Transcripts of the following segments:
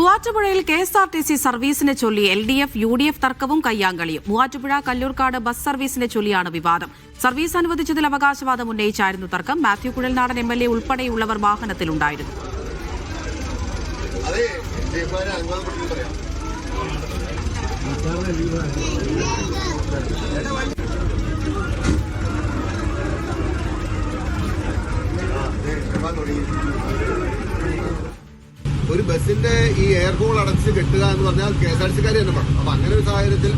മൂവാറ്റുപുഴയിൽ KSRTC സർവീസിനെ ചൊല്ലി LDF UDF തർക്കവും കയ്യാങ്കളിയും. മൂവാറ്റുപുഴ കല്ലൂർക്കാട് ബസ് സർവീസിനെ ചൊല്ലിയാണ് വിവാദം. സർവീസ് അനുവദിച്ചതിൽ അവകാശവാദം ഉന്നയിച്ചായിരുന്നു തർക്കം. മാത്യു കുഴൽനാടൻ MLA ഉൾപ്പെടെയുള്ളവർ വാഹനത്തിലുണ്ടായിരുന്നു. ഒരു ബസിന്റെ ഈ എയർ ഹോൾ അടച്ച് കെട്ടുക എന്ന് പറഞ്ഞാൽ KSRTCക്കാർ തന്നെ പറഞ്ഞു. അപ്പൊ അങ്ങനെ ഒരു സാഹചര്യത്തിൽ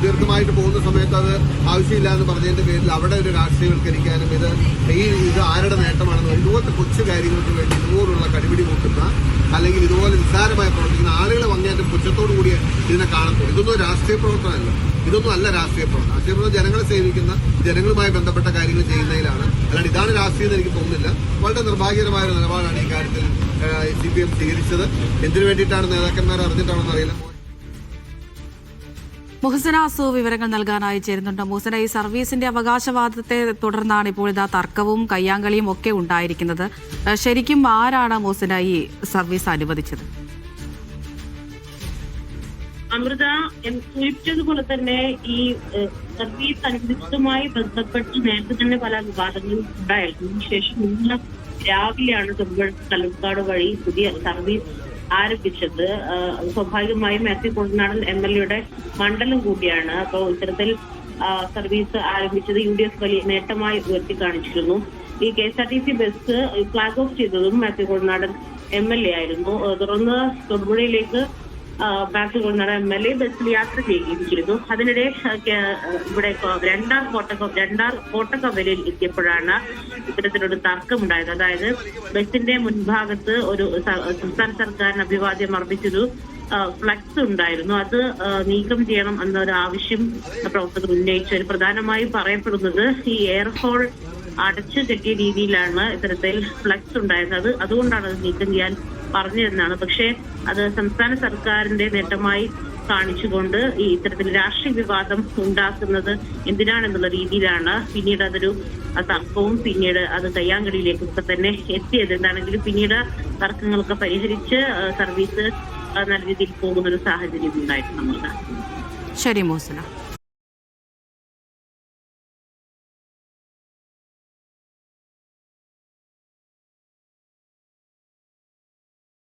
ദീർഘമായിട്ട് പോകുന്ന സമയത്ത് അത് ആവശ്യമില്ല എന്ന് പറഞ്ഞതിന്റെ പേരിൽ അവിടെ ഒരു രാഷ്ട്രീയവൽക്കരിക്കാനും ഇത് ആരുടെ നേട്ടമാണെന്ന് ഇതുപോലത്തെ കൊച്ചു കാര്യങ്ങൾക്ക് വേണ്ടി ഇതുപോലുള്ള കടിപിടി കൂട്ടുന്ന അല്ലെങ്കിൽ ഇതുപോലെ നിസ്സാരമായി പ്രവർത്തിക്കുന്ന ആളുകളെ അങ്ങേറ്റം പുച്ഛത്തോടു കൂടി ഇതിനെ കാണത്തുള്ളൂ. ഇതൊന്നും രാഷ്ട്രീയ പ്രവർത്തനമല്ല, ഇതൊന്നും അല്ല രാഷ്ട്രീയ പ്രവർത്തനം. രാഷ്ട്രീയ പ്രവർത്തനം ജനങ്ങളെ സേവിക്കുന്ന, ജനങ്ങളുമായി ബന്ധപ്പെട്ട കാര്യങ്ങൾ ചെയ്യുന്നതിലാണ്. അല്ലാണ്ട് ഇതാണ് രാഷ്ട്രീയം എന്ന് എനിക്ക് തോന്നുന്നില്ല. വളരെ നിർഭാഗ്യകരമായ ഒരു നിലപാടാണ് ഈ കാര്യത്തിൽ CPM സ്വീകരിച്ചത്. എന്തിനു വേണ്ടിയിട്ടാണ് നേതാക്കന്മാർ അറിഞ്ഞിട്ടാണെന്ന് അറിയില്ല. മുഹസന അസു വിവരങ്ങൾ നൽകാനായി ചേരുന്നുണ്ട്. മുഹസന, ഈ സർവീസിന്റെ അവകാശവാദത്തെ തുടർന്നാണ് ഇപ്പോൾ ഇതാ തർക്കവും കയ്യാങ്കളിയും ഒക്കെ ഉണ്ടായിരിക്കുന്നത്. ശരിക്കും ആരാണ് മുഹസന ഈ സർവീസ് അനുവദിച്ചത്? അമൃത സൂചിപ്പിച്ചതുപോലെ തന്നെ ഈ സർവീസ് അനുവദിച്ചതുമായി ബന്ധപ്പെട്ട് നേരത്തെ തന്നെ പല വിവാദങ്ങളും ഉണ്ടായിരുന്നു. ശേഷം ഇന്ന് രാവിലെയാണ് കല്ലൂർക്കാട് വഴി പുതിയ സർവീസ് ആരംഭിച്ചത്. സ്വാഭാവികമായും മാത്യു കുഴൽനാടൻ MLA മണ്ഡലം കൂടിയാണ്. അപ്പോൾ ഇത്തരത്തിൽ സർവീസ് ആരംഭിച്ചത് UDF വലിയ നേട്ടമായി ഉയർത്തി കാണിച്ചിരുന്നു. ഈ KSRTC ബസ് ഫ്ലാഗ് ഓഫ് ചെയ്തതും മാത്യു കുഴൽനാടൻ MLA ആയിരുന്നു. തുടർന്ന് തൊടുപുഴയിലേക്ക് മാത്യു കുഴൽനാടൻ MLA ബസ്സിൽ യാത്ര ചെയ്യുകയും ചെയ്തു. അതിനിടെ ഇവിടെ രണ്ടാർ കോട്ടക്കവലയിൽ എത്തിയപ്പോഴാണ് ഇത്തരത്തിലൊരു തർക്കമുണ്ടായത്. അതായത് ബസിന്റെ മുൻഭാഗത്ത് ഒരു സംസ്ഥാന സർക്കാരിന് അഭിവാദ്യം അർപ്പിച്ചൊരു ഫ്ലക്സ് ഉണ്ടായിരുന്നു. അത് നീക്കം ചെയ്യണം എന്നൊരു ആവശ്യം പ്രവർത്തകർ ഉന്നയിച്ചു. പ്രധാനമായും പറയപ്പെടുന്നത് ഈ എയർ ഹോൾ അടച്ചു കെട്ടിയ രീതിയിലാണ് ഇത്തരത്തിൽ ഫ്ലക്സ് ഉണ്ടായിരുന്നത്. അതുകൊണ്ടാണ് അത് നീക്കം ചെയ്യാൻ പറഞ്ഞിരുന്നതാണ്. പക്ഷേ അത് സംസ്ഥാന സർക്കാരിന്റെ നേട്ടമായി കാണിച്ചുകൊണ്ട് ഈ ഇത്തരത്തിൽ രാഷ്ട്രീയ വിവാദം ഉണ്ടാക്കുന്നത് എന്തിനാണെന്നുള്ള രീതിയിലാണ് പിന്നീട് അതൊരു തർക്കവും പിന്നീട് അത് കയ്യാങ്കളിയിലേക്കൊക്കെ തന്നെ എത്തിയത്. എന്താണെങ്കിലും പിന്നീട് തർക്കങ്ങളൊക്കെ പരിഹരിച്ച് സർവീസ് നല്ല രീതിയിൽ പോകുന്ന ഒരു സാഹചര്യം ഉണ്ടായിട്ടുണ്ട്. ശരി മോഹസന.